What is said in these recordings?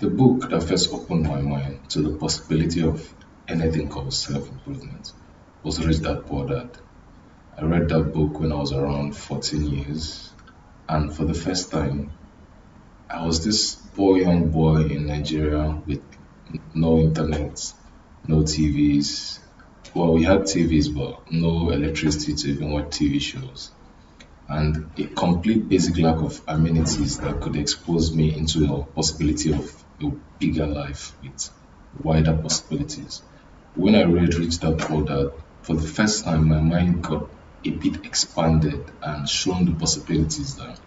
The book that first opened my mind to the possibility of anything called self improvement was Rich Dad Poor Dad. I read that book when I was around 14 years, and for the first time, I was this young boy in Nigeria with no internet, no TVs. Well, we had TVs, but no electricity to even watch TV shows, and a complete basic lack of amenities that could expose me into a possibility of a bigger life with wider possibilities. When I read Rich Dad Poor Dad, for the first time, my mind got a bit expanded and shown the possibilities that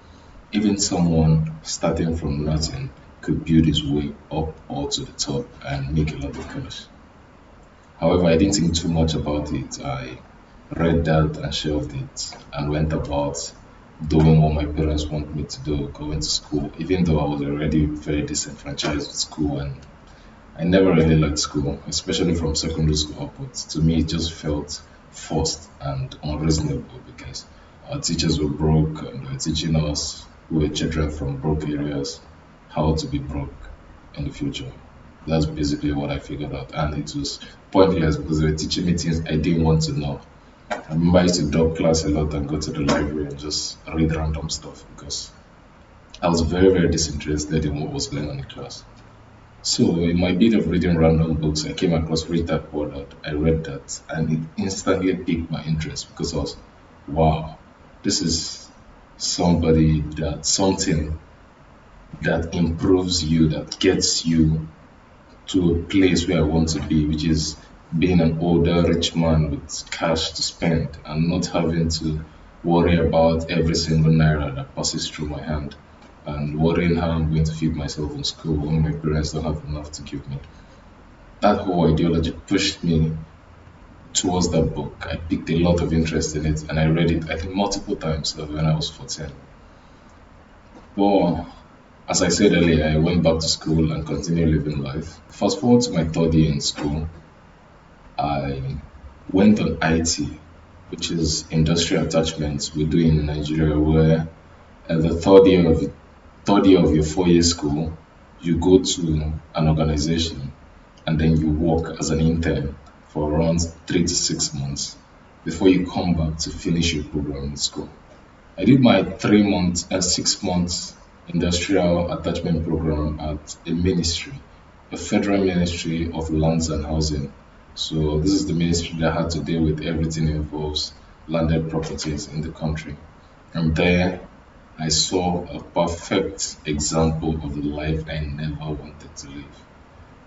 even someone starting from nothing could build his way up or to the top and make a lot of cash. However, I didn't think too much about it. I read that and shelved it and went about doing what my parents want me to do, going to school, even though I was already very disenfranchised with school and I never really liked school, especially from secondary school upwards. To me, it just felt forced and unreasonable because our teachers were broke and they were teaching us, who were children from broke areas, how to be broke in the future. That's basically what I figured out, and it was pointless because they were teaching me things I didn't want to know. I remember I used to drop class a lot and go to the library and just read random stuff because I was very, very disinterested in what was going on in class. So, in my bit of reading random books, I came across Read That Poor Dad. I read that and it instantly piqued my interest because I was, wow, this is something that improves you, that gets you to a place where I want to be, which is being an older rich man with cash to spend and not having to worry about every single naira that passes through my hand and worrying how I'm going to feed myself in school when my parents don't have enough to give me. That whole ideology pushed me towards that book. I picked a lot of interest in it and I read it, I think, multiple times when I was 14. But as I said earlier, I went back to school and continued living life. Fast forward to my third year in school, I went on IT, which is industrial attachments we do in Nigeria, where at the third year of your 4 year school, you go to an organization and then you work as an intern for around 3 to 6 months before you come back to finish your program in school. I did my 3 months and 6 months industrial attachment program at a ministry, a federal ministry of lands and housing. So this is the ministry that had to deal with everything involves landed properties in the country. And there I saw a perfect example of the life I never wanted to live,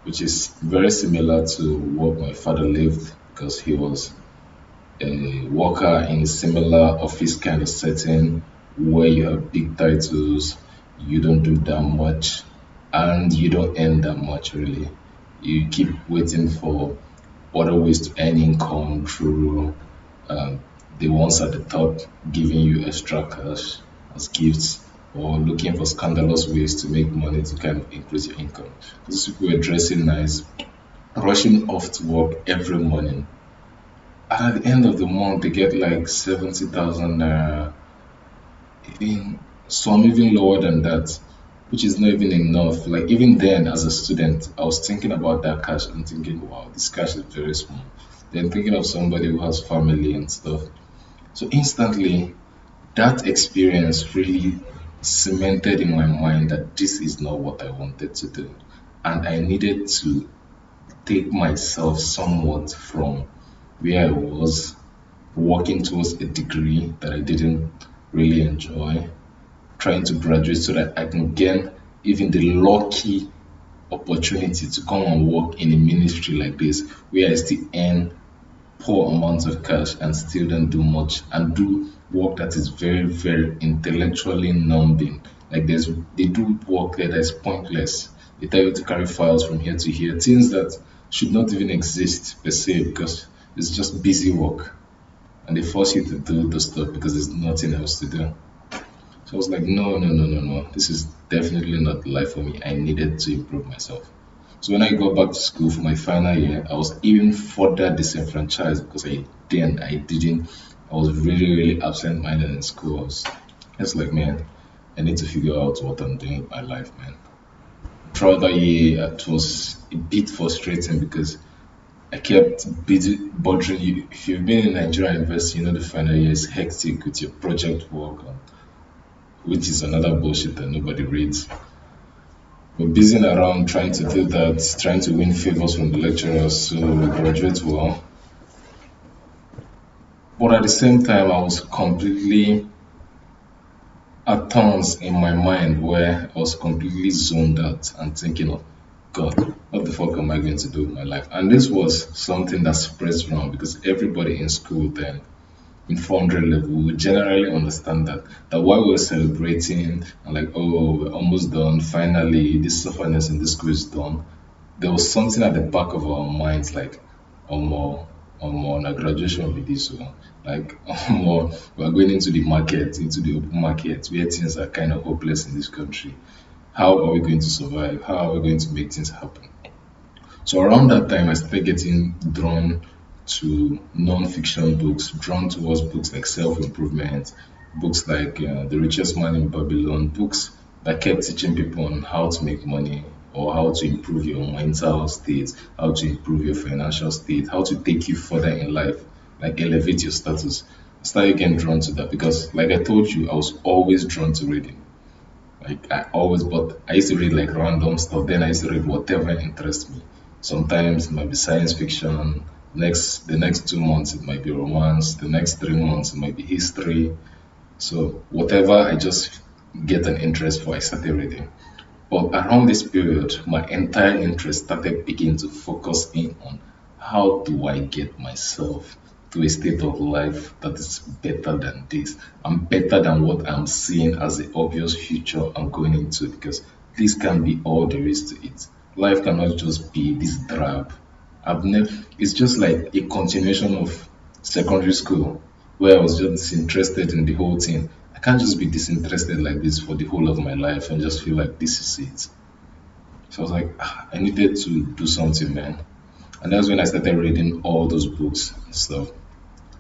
which is very similar to what my father lived because he was a worker in a similar office kind of setting where you have big titles, you don't do that much, and you don't earn that much really. You keep waiting for other ways to earn income through um, the ones at the top giving you extra cash as gifts or looking for scandalous ways to make money to kind of increase your income. Those people were dressing nice, rushing off to work every morning. And at the end of the month, they get like 70,000 naira, even some even lower than that, which is not even enough. Like, even then, as a student, I was thinking about that cash and thinking, wow, this cash is very small. Then thinking of somebody who has family and stuff. So instantly, that experience really cemented in my mind that this is not what I wanted to do. And I needed to take myself somewhat from where I was working towards a degree that I didn't really enjoy, trying to graduate so that I can gain even the lucky opportunity to come and work in a ministry like this where I still earn poor amounts of cash and still don't do much and do work that is very, very intellectually numbing. Like they do work there that is pointless. They tell you to carry files from here to here, things that should not even exist per se because it's just busy work. And they force you to do the stuff because there's nothing else to do. So I was like, no, no, no, no, no. This is definitely not the life for me. I needed to improve myself. So when I got back to school for my final year, I was even further disenfranchised because I didn't, I was really, really absent-minded in school. It's like, man, I need to figure out what I'm doing with my life, man. throughout the year, it was a bit frustrating because I kept busy bothering you. If you've been in Nigerian university, you know the final year is hectic with your project work, which is another bullshit that nobody reads. We're busy around trying to do that, trying to win favors from the lecturers so we graduate well. But at the same time, I was completely at times in my mind where I was completely zoned out and thinking of God, what the fuck am I going to do with my life? And this was something that spreads around because everybody in school then in 400 level would generally understand that while we're celebrating and like, oh, we're almost done, finally this sufferness in this school is done, there was something at the back of our minds like, oh more, oh more, na graduation will be this one. Like, oh more, we're going into the market, into the open market where things are kind of hopeless in this country. How are we going to survive? How are we going to make things happen? So around that time, I started getting drawn to non-fiction books, drawn towards books like self-improvement, books like The Richest Man in Babylon, books that kept teaching people on how to make money or how to improve your mental state, how to improve your financial state, how to take you further in life, like elevate your status. I started getting drawn to that because, like I told you, I was always drawn to reading. Like I always, but I used to read like random stuff. Then I used to read whatever interests me. Sometimes it might be science fiction. The next 2 months it might be romance. The next 3 months it might be history. So whatever I just get an interest for, I started reading. But around this period, my entire interest started beginning to focus in on how do I get myself to a state of life that is better than this and better than what I'm seeing as the obvious future I'm going into because this can be all there is to it. Life cannot just be this drab. It's just like a continuation of secondary school where I was just disinterested in the whole thing. I can't just be disinterested like this for the whole of my life and just feel like this is it. So I was like, I needed to do something, man. And that's when I started reading all those books and stuff.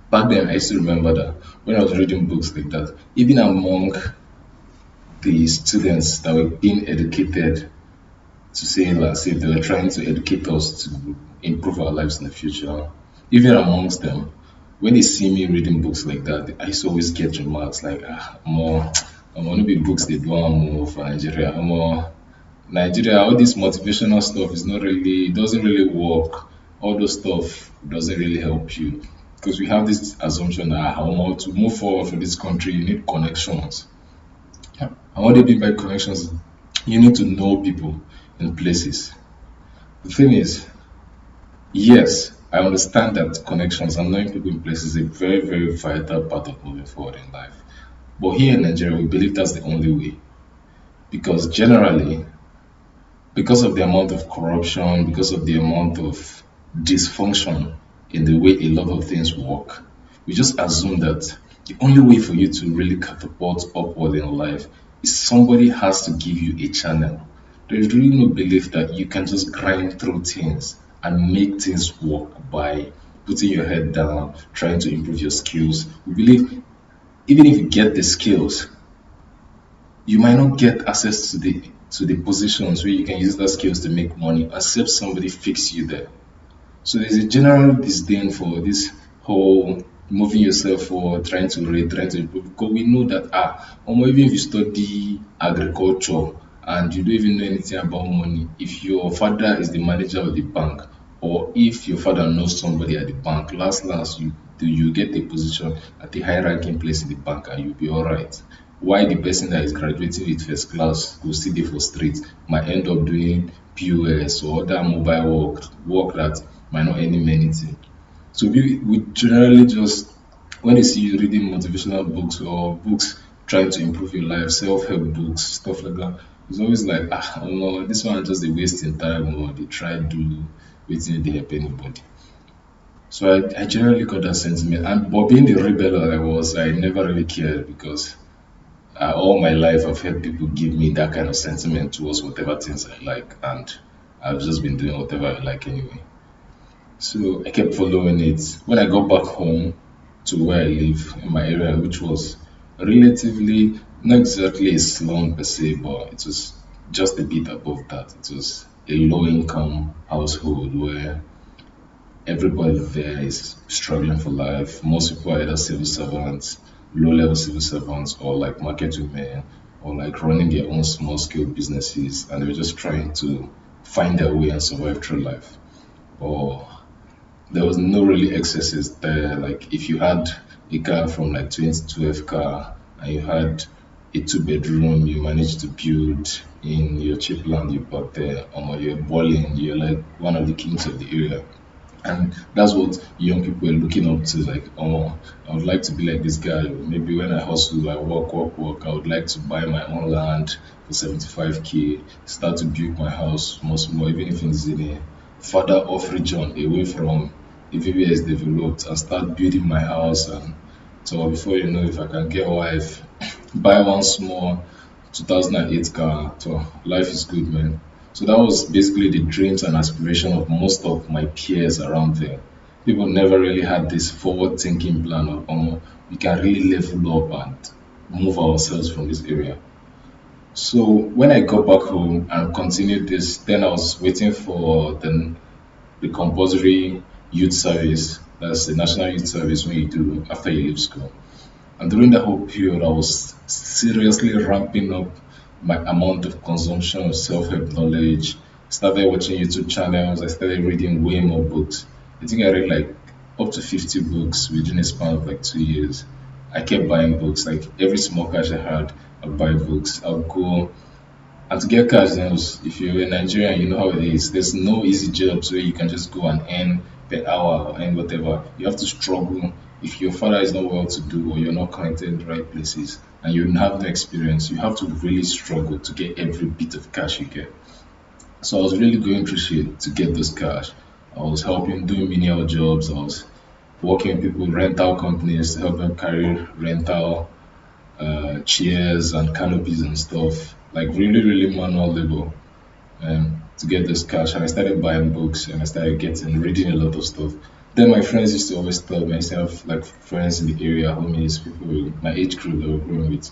Back then, I used to remember that when I was reading books like that, even among the students that were being educated to say, let's say they were trying to educate us to improve our lives in the future, even amongst them, when they see me reading books like that, I used to always get remarks like, more, I'm gonna be books they do more for Nigeria, more Nigeria, all this motivational stuff is not really, it doesn't really work. All those stuff doesn't really help you because we have this assumption that to move forward for this country, you need connections. And what they mean by connections, you need to know people in places. The thing is, yes, I understand that connections and knowing people in places is a very, very vital part of moving forward in life. But here in Nigeria, we believe that's the only way because generally because of the amount of corruption, because of the amount of dysfunction in the way a lot of things work, we just assume that the only way for you to really catapult upward in life is somebody has to give you a channel. There is really no belief that you can just grind through things and make things work by putting your head down, trying to improve your skills. We believe even if you get the skills, you might not get access to the positions where you can use that skills to make money except somebody fix you there. So there's a general disdain for this whole moving yourself forward, trying to read, trying to improve. Because we know that or even if you study agriculture and you don't even know anything about money, if your father is the manager of the bank, or if your father knows somebody at the bank, last you get a position at a high ranking place in the bank and you'll be alright. Why the person that is graduating with first class will still there for street might end up doing POS or other mobile work that might not earn him anything. So we generally just when they see you reading motivational books or books trying to improve your life, self-help books, stuff like that, it's always like no, this one just a wasting time or they try do waiting they help anybody. So I generally got that sentiment. And but being the rebel that I was, I never really cared because all my life I've heard people give me that kind of sentiment towards whatever things I like, and I've just been doing whatever I like anyway. So I kept following it. When I got back home to where I live in my area, which was relatively not exactly a slum per se, but it was just a bit above that. It was a low income household where everybody there is struggling for life. Most people are either civil servants, low level civil servants, or like market women, or like running their own small scale businesses, and they're just trying to find their way and survive through life. Or there was no really excesses there. Like if you had a car from like 2012 car and you had a two-bedroom you managed to build in your cheap land you bought there, or you're balling, you're like one of the kings of the area. And that's what young people are looking up to. Like, oh, I would like to be like this guy. Maybe when I hustle, I work. I would like to buy my own land for 75K, start to build my house more small, even if it's in a further off region away from the area is developed, and start building my house. And so before you know, if I can get a wife, buy one small 2008 car, so life is good, man. So that was basically the dreams and aspiration of most of my peers around there. People never really had this forward thinking plan of, we can really level up and move ourselves from this area. So when I got back home and continued this, then I was waiting for the compulsory youth service. That's the national youth service when you do after you leave school. And during that whole period, I was seriously ramping up my amount of consumption of self-help knowledge. Started watching YouTube channels. I started reading way more books. I think I read like up to 50 books within a span of like 2 years. I kept buying books. Like every small cash I had, I'd buy books. I'd go and to get cash now, if you're in Nigeria, you know how it is. There's no easy jobs where you can just go and earn per hour or earn whatever. You have to struggle. If your father is not well to do or you're not connected in the right places and you have no experience, you have to really struggle to get every bit of cash you get. So I was really going through shit to get those cash. I was helping doing menial jobs. I was working with people, rental companies to help them carry rental chairs and canopies and stuff. Like really, really manual labor to get this cash. And I started buying books and I started getting reading a lot of stuff. Then my friends used to always tell me, I used to have like friends in the area, homies, people my age group that were growing with.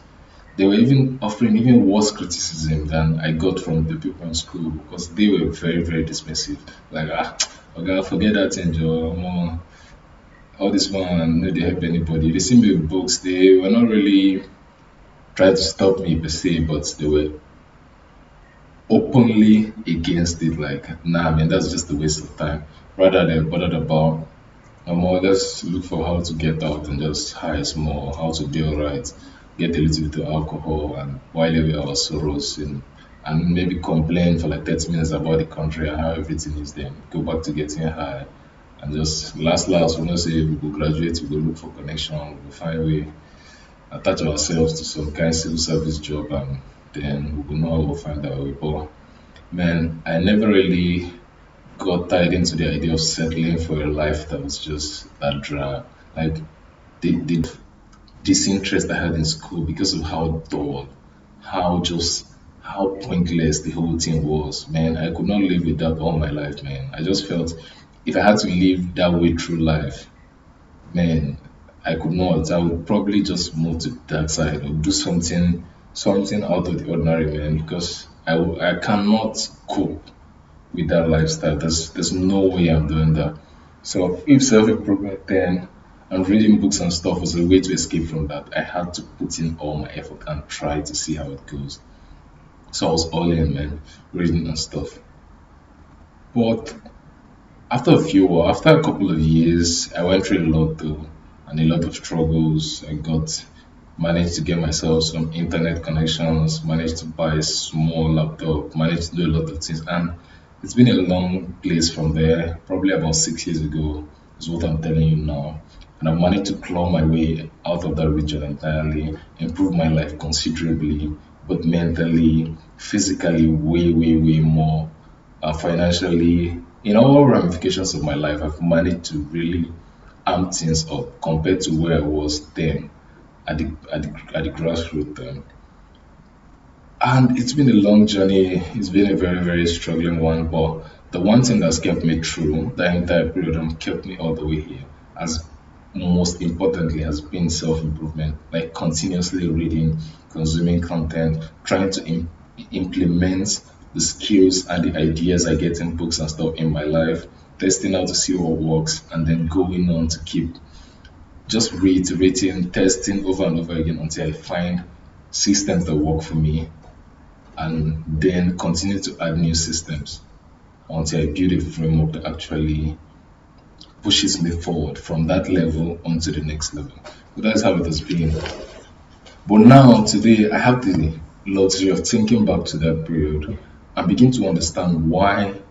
They were even offering even worse criticism than I got from the people in school because they were very, very dismissive. Like, okay, forget that thing, Joe. All this one, no, they help anybody. They see me with books. They were not really trying to stop me per se, but they were openly against it. Like, nah, man, that's just a waste of time. Rather than bothered about, more, let's look for how to get out and just hire more, how to deal right, get a little bit of alcohol and while away our sorrows and maybe complain for like 30 minutes about the country and how everything is, then go back to getting high and just last, we not say we go graduate, we go look for connection, we go find way attach ourselves to some kind of civil service job and then we will know how we'll find our way. But man, I never really got tied into the idea of settling for a life that was just that dry. Like the disinterest I had in school because of how dull, how just how pointless the whole thing was. Man, I could not live with that all my life, man. I just felt if I had to live that way through life, man, I could not. I would probably just move to that side or do something out of the ordinary, man, because I cannot cope with that lifestyle. There's no way I'm doing that. So if self improvement then and reading books and stuff was a way to escape from that, I had to put in all my effort and try to see how it goes. So I was all in, man, reading and stuff. But after a couple of years, I went through a lot though, and a lot of struggles. Managed to get myself some internet connections, managed to buy a small laptop, managed to do a lot of things, and it's been a long place from there. Probably about 6 years ago is what I'm telling you now, and I've managed to claw my way out of that region entirely, improve my life considerably, but mentally, physically, way, way, way more financially, in all ramifications of my life, I've managed to really amp things up compared to where I was then at the grassroots. And it's been a long journey. It's been a very, very struggling one. But the one thing that's kept me through that entire period and kept me all the way here, as most importantly, has been self improvement, like continuously reading, consuming content, trying to implement the skills and the ideas I get in books and stuff in my life, testing out to see what works, and then going on to keep just reiterating, testing over and over again until I find systems that work for me, and then continue to add new systems until I build a framework that actually pushes me forward from that level onto the next level. So that's how it has been. But now, today, I have the luxury of thinking back to that period and begin to understand why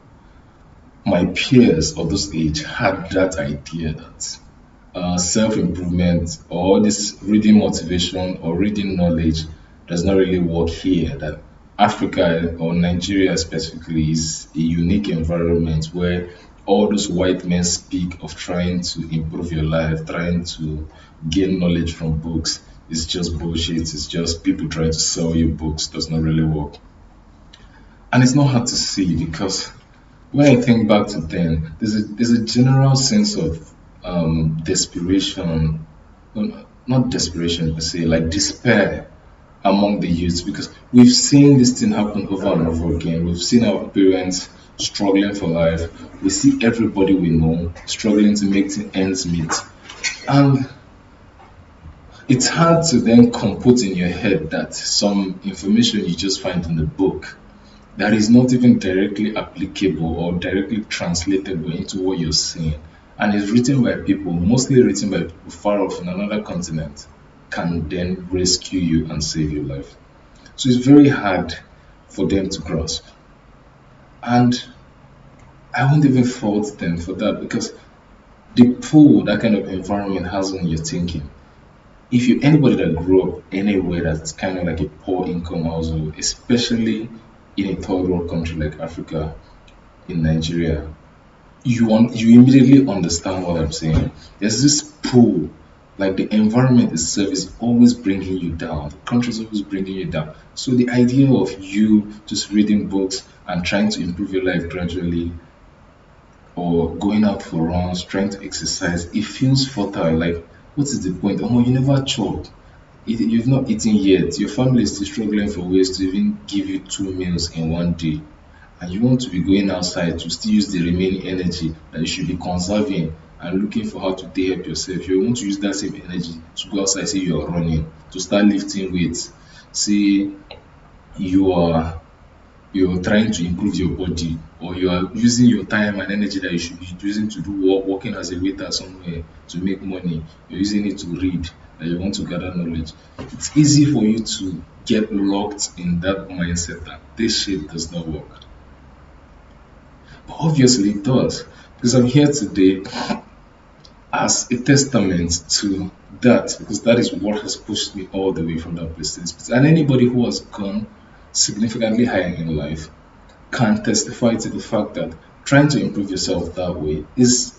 my peers of this age had that idea that self improvement or this reading motivation or reading knowledge does not really work here. That Africa or Nigeria specifically is a unique environment where all those white men speak of trying to improve your life, trying to gain knowledge from books. It's just bullshit. It's just people trying to sell you books. Does not really work. And it's not hard to see because when I think back to then, there's a general sense of desperation, not desperation per se, like despair among the youths because we've seen this thing happen over and over again. We've seen our parents struggling for life. We see everybody we know struggling to make ends meet. And it's hard to then compute in your head that some information you just find in the book that is not even directly applicable or directly translatable into what you're seeing and is written by people, mostly written by people far off in another continent, can then rescue you and save your life. So it's very hard for them to grasp. And I won't even fault them for that because the pull that kind of environment has on your thinking. If you anybody that grew up anywhere that's kind of like a poor income household, especially in a third world country like Africa, in Nigeria, you immediately understand what I'm saying. There's this pull, like the environment itself is always bringing you down. The country is always bringing you down. So the idea of you just reading books and trying to improve your life gradually, or going out for runs, trying to exercise, it feels fertile. Like, what is the point? Oh, you never chop. You've not eaten yet. Your family is still struggling for ways to even give you 2 meals in one day. And you want to be going outside to still use the remaining energy that you should be conserving and looking for how to take help yourself. You want to use that same energy to go outside, say you are running, to start lifting weights. See, you are you're trying to improve your body, or you are using your time and energy that you should be using to do work, working as a waiter somewhere to make money, you're using it to read, that you want to gather knowledge. It's easy for you to get locked in that mindset that this shit does not work. But obviously it does, because I'm here today as a testament to that, because that is what has pushed me all the way from that place to this place. And anybody who has gone significantly higher in life can testify to the fact that trying to improve yourself that way is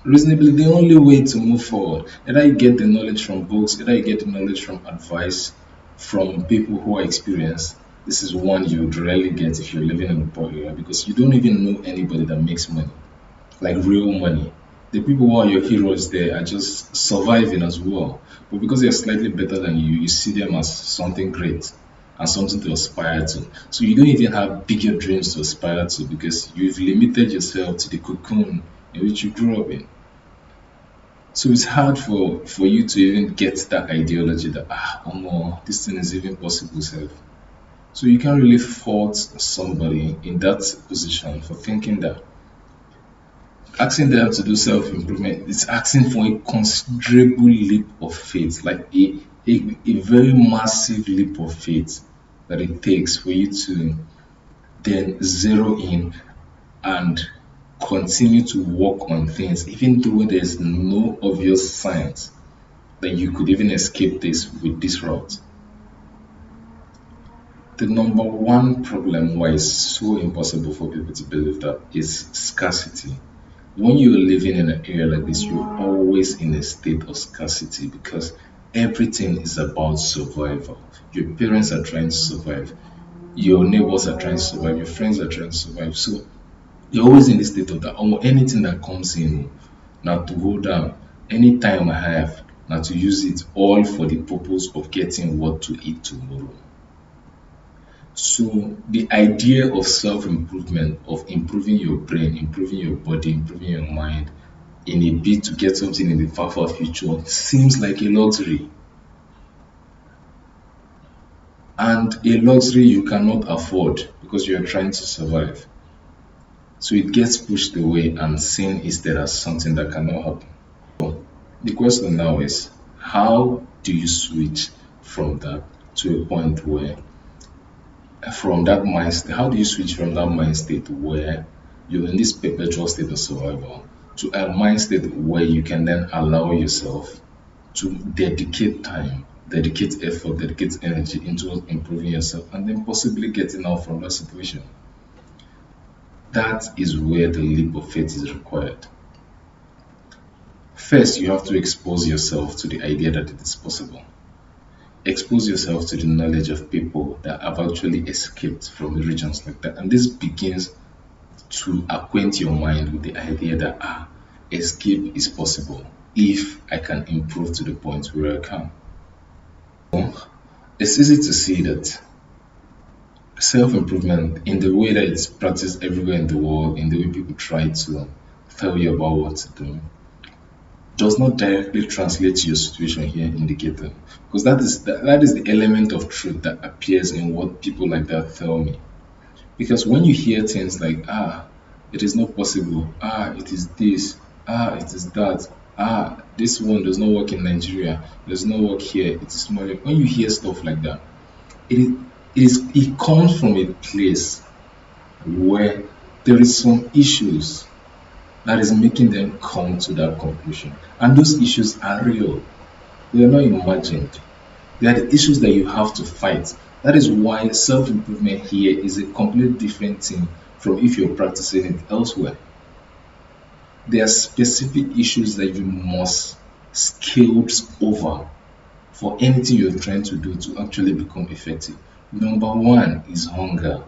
reasonably the only way to move forward. Either you get the knowledge from books, either you get the knowledge from advice from people who are experienced. This is one you would rarely get if you're living in a poor area because you don't even know anybody that makes money, like real money. The people who are your heroes there are just surviving as well. But because they're slightly better than you, you see them as something great and something to aspire to. So you don't even have bigger dreams to aspire to because you've limited yourself to the cocoon in which you grew up in. So it's hard for you to even get that ideology that oh no, this thing is even possible self. So you can't really fault somebody in that position for thinking that asking them to do self-improvement is asking for a considerable leap of faith, like a very massive leap of faith that it takes for you to then zero in and continue to work on things, even though there's no obvious signs that you could even escape this with this route. The number one problem why it's so impossible for people to believe that is scarcity. When you're living in an area like this, you're always in a state of scarcity because everything is about survival. Your parents are trying to survive, your neighbors are trying to survive, your friends are trying to survive. So you're always in the state of that. Or anything that comes in, now to hold down, any time I have, now to use it all for the purpose of getting what to eat tomorrow. So the idea of self-improvement, of improving your brain, improving your body, improving your mind in a bid to get something in the far future seems like a luxury, and a luxury you cannot afford because you are trying to survive. So it gets pushed away and seen instead as something that cannot happen. The question now is, how do you switch from that to a point where, from that mind state, how do you switch from that mind state where you're in this perpetual state of survival to a mind state where you can then allow yourself to dedicate time, dedicate effort, dedicate energy into improving yourself and then possibly getting out from that situation? That is where the leap of faith is required. First, you have to expose yourself to the idea that it is possible. Expose yourself to the knowledge of people that have actually escaped from regions like that. And this begins to acquaint your mind with the idea that escape is possible if I can improve to the point where I can. It's easy to see that self-improvement, in the way that it's practiced everywhere in the world, in the way people try to tell you about what to do, does not directly translate to your situation here in the ghetto, because that is the element of truth that appears in what people like that tell me. Because when you hear things like it is not possible, it is this, it is that, this one does not work in Nigeria, does not work here, it is not. When you hear stuff like that, it comes from a place where there is some issues that is making them come to that conclusion. And those issues are real. They are not imagined. They are the issues that you have to fight. That is why self-improvement here is a completely different thing from if you're practicing it elsewhere. There are specific issues that you must scale over for anything you're trying to do to actually become effective. Number one is hunger.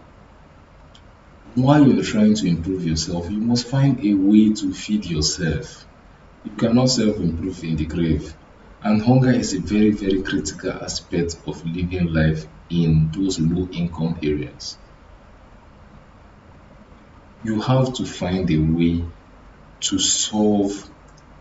While you're trying to improve yourself, you must find a way to feed yourself. You cannot self-improve in the grave. And hunger is a very, very critical aspect of living life in those low income areas. You have to find a way to solve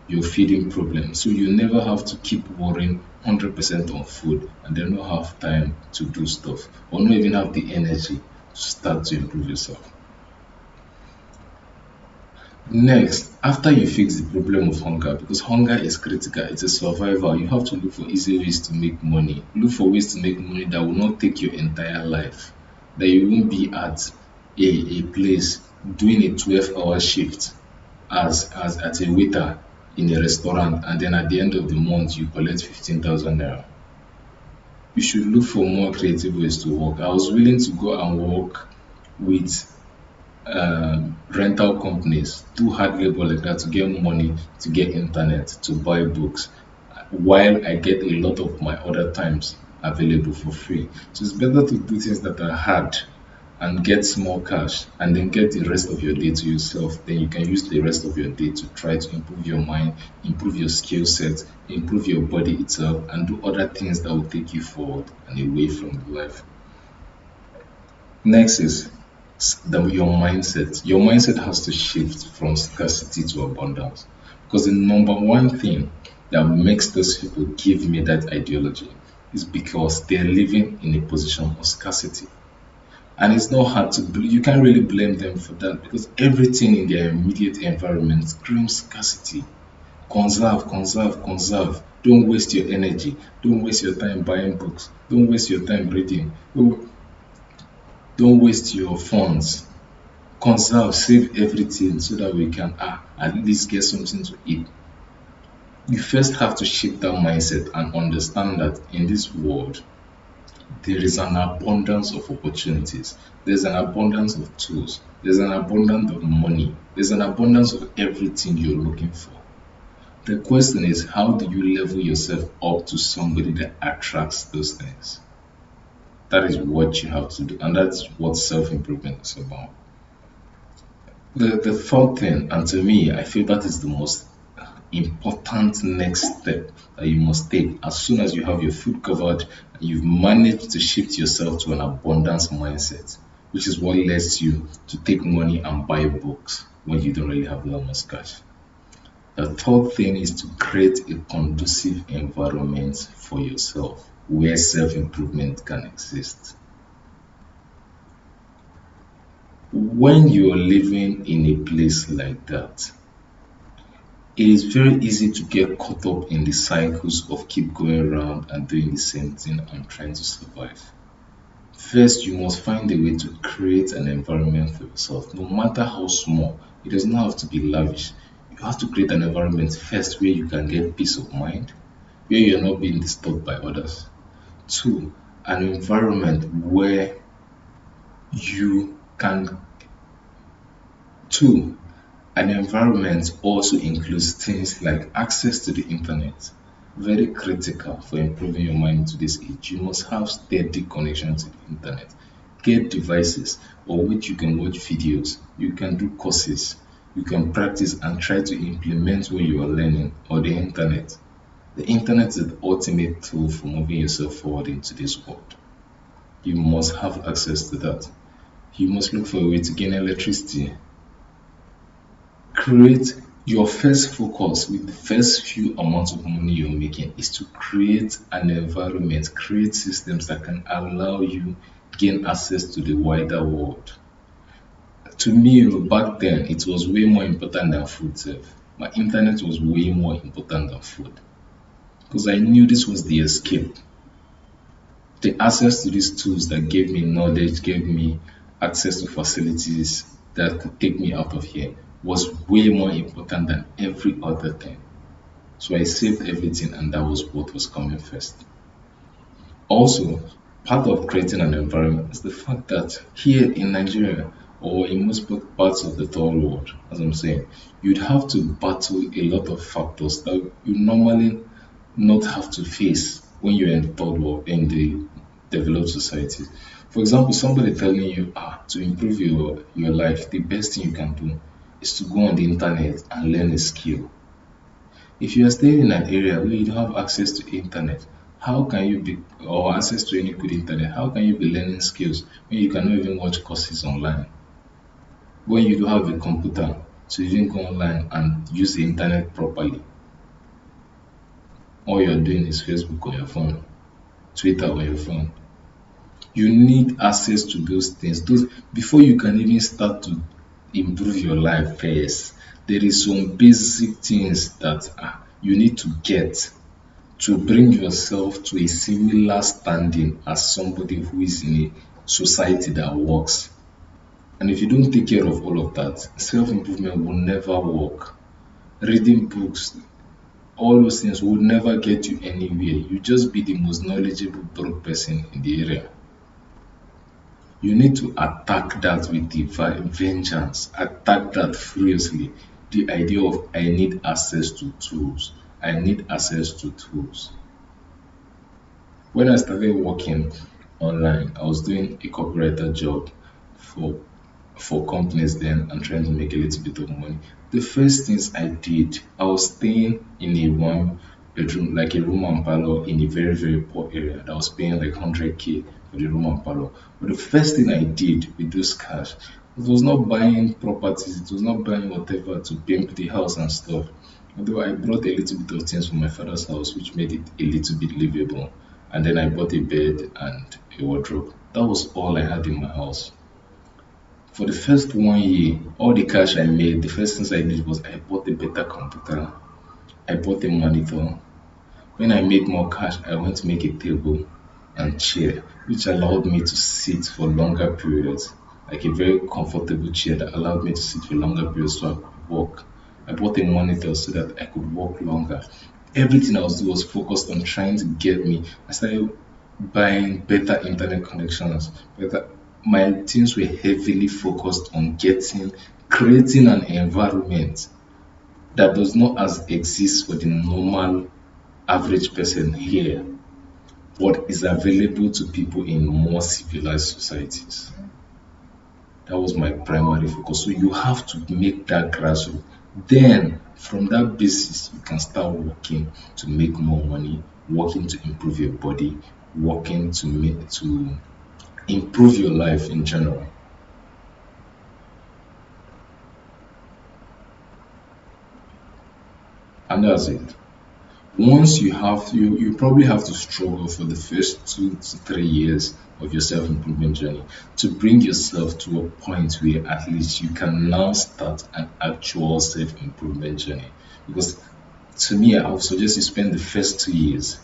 your feeding problem. So you never have to keep worrying 100% on food and then not have time to do stuff or not even have the energy to start to improve yourself. Next, after you fix the problem of hunger, because hunger is critical, it's a survival, you have to look for easy ways to make money. Look for ways to make money that will not take your entire life, that you won't be at a place doing a 12-hour shift as at a waiter in a restaurant, and then at the end of the month you collect 15,000 naira. You should look for more creative ways to work. I was willing to go and work with rental companies, do hard labor like that to get money, to get internet, to buy books, while I get a lot of my other times available for free. So it's better to do things that are hard and get small cash and then get the rest of your day to yourself. Then you can use the rest of your day to try to improve your mind, improve your skill set, improve your body itself, and do other things that will take you forward and away from the life. Next is your mindset. Your mindset has to shift from scarcity to abundance. Because the number one thing that makes those people give me that ideology is because they're living in a position of scarcity. And it's not hard to you can't really blame them for that, because everything in their immediate environment screams scarcity. Conserve, conserve, conserve. Don't waste your energy. Don't waste your time buying books. Don't waste your time reading. Don't waste your funds. Conserve, save everything so that we can at least get something to eat. You first have to shift that mindset and understand that in this world, there is an abundance of opportunities. There's an abundance of tools. There's an abundance of money. There's an abundance of everything you're looking for. The question is, how do you level yourself up to somebody that attracts those things? That is what you have to do, and that's what self-improvement is about. The third thing, and to me, I feel that is the most important next step that you must take as soon as you have your food covered, you've managed to shift yourself to an abundance mindset, which is what lets you to take money and buy books when you don't really have that much cash. The third thing is to create a conducive environment for yourself where self-improvement can exist. When you're living in a place like that, it is very easy to get caught up in the cycles of keep going around and doing the same thing and trying to survive. First, you must find a way to create an environment for yourself, no matter how small. It does not have to be lavish. You have to create an environment first where you can get peace of mind, where you're not being disturbed by others. Two, an environment where you can. Two, an environment also includes things like access to the internet. Very critical for improving your mind in today's age. You must have steady connection to the internet. Get devices on which you can watch videos, you can do courses, you can practice and try to implement what you are learning on the internet. The internet is the ultimate tool for moving yourself forward in today's world. You must have access to that. You must look for a way to gain electricity. Create your first focus with the first few amounts of money you're making is to create an environment, create systems that can allow you gain access to the wider world. To me, back then, it was way more important than food itself. My internet was way more important than food because I knew this was the escape. The access to these tools that gave me knowledge, gave me access to facilities that could take me out of here was way more important than every other thing. So I saved everything, and that was what was coming first. Also, part of creating an environment is the fact that here in Nigeria or in most parts of the third world, as I'm saying, you'd have to battle a lot of factors that you normally not have to face when you're in the third world, in the developed societies. For example, somebody telling you, to improve your life, the best thing you can do is to go on the internet and learn a skill. If you are staying in an area where you don't have access to internet, how can you be, or access to any good internet, how can you be learning skills when you cannot even watch courses online? When you don't have a computer to even go online and use the internet properly, all you're doing is Facebook on your phone, Twitter on your phone. You need access to those things. Those before you can even start to improve your life first. There is some basic things that you need to get to bring yourself to a similar standing as somebody who is in a society that works. And if you don't take care of all of that, self-improvement will never work. Reading books, all those things will never get you anywhere. You just be the most knowledgeable broke person in the area. You need to attack that with divine vengeance. Attack that furiously. The idea of I need access to tools. I need access to tools. When I started working online, I was doing a copywriter job for companies then and trying to make a little bit of money. The first things I did, I was staying in a one bedroom, like a room and parlor in a very, very poor area that was paying like 100K for the room and parlor. But the first thing I did with those cash, it was not buying properties, it was not buying whatever to pimp the house and stuff. Although I brought a little bit of things from my father's house, which made it a little bit livable. And then I bought a bed and a wardrobe. That was all I had in my house. For the first 1 year, all the cash I made, the first things I did was I bought a better computer. I bought a monitor. When I made more cash, I went to make a table and chair, which allowed me to sit for longer periods, like a very comfortable chair that allowed me to sit for longer periods so I could work. I bought a monitor so that I could work longer. Everything I was doing was focused on trying to get me. I started buying better internet connections. My things were heavily focused on creating an environment that does not as exist for the normal average person here, but is available to people in more civilized societies. That was my primary focus. So you have to make that grassroots. Then from that basis, you can start working to make more money, working to improve your body, working to improve your life in general. And that's it. Once you probably have to struggle for the first 2 to 3 years of your self-improvement journey to bring yourself to a point where at least you can now start an actual self-improvement journey. Because to me, I would suggest you spend the first 2 years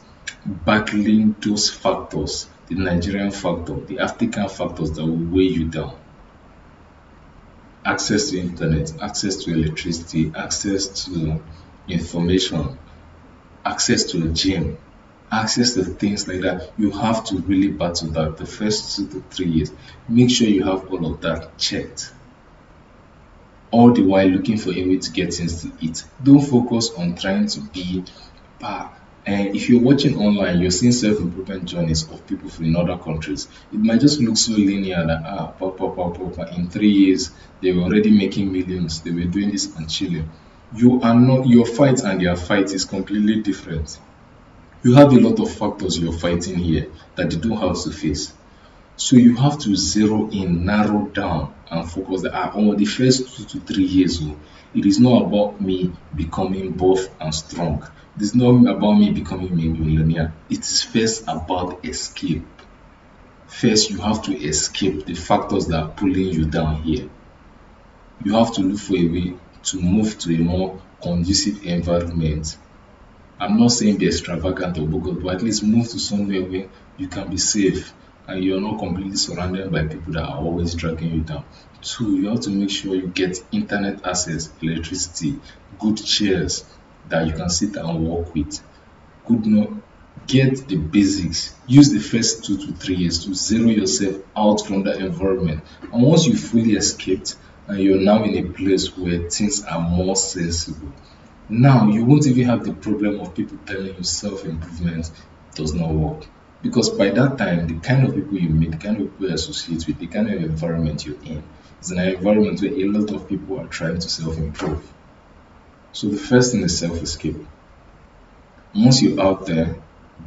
battling those factors, the Nigerian factor, the African factors that will weigh you down. Access to internet, access to electricity, access to information, access to a gym, access to things like that. You have to really battle that the first 2 to 3 years. Make sure you have all of that checked. All the while looking for a way to get things to eat. Don't focus on trying to be par. And if you're watching online, you're seeing self-improvement journeys of people from other countries. It might just look so linear that in 3 years they were already making millions, they were doing this and chilling. You are not, your fight and their fight is completely different. You have a lot of factors you're fighting here that you don't have to face. So you have to zero in, narrow down, and focus that on the first 2 to 3 years. It is not about me becoming buff and strong. It is not about me becoming a millionaire. It is first about escape. First, you have to escape the factors that are pulling you down here. You have to look for a way to move to a more conducive environment. I'm not saying be extravagant or bogus, but at least move to somewhere where you can be safe and you're not completely surrounded by people that are always dragging you down. Two, you have to make sure you get internet access, electricity, good chairs that you can sit and work with. Good no, get the basics. Use the first 2 to 3 years to zero yourself out from that environment. And once you fully escaped and you're now in a place where things are more sensible, now you won't even have the problem of people telling you self-improvement does not work. Because by that time, the kind of people you meet, the kind of people you associate with, the kind of environment you're in, is an environment where a lot of people are trying to self-improve. So the first thing is self-escape. Once you're out there,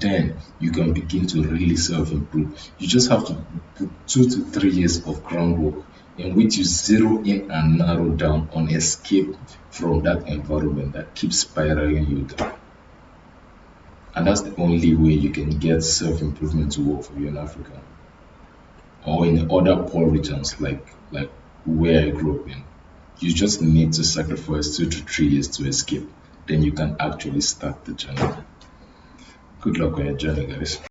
then you can begin to really self-improve. You just have to put 2 to 3 years of groundwork in which you zero in and narrow down on escape from that environment that keeps spiraling you down. And that's the only way you can get self-improvement to work for you in Africa or in other poor regions like where I grew up in. You just need to sacrifice 2 to 3 years to escape. Then you can actually start the journey. Good luck on your journey, guys.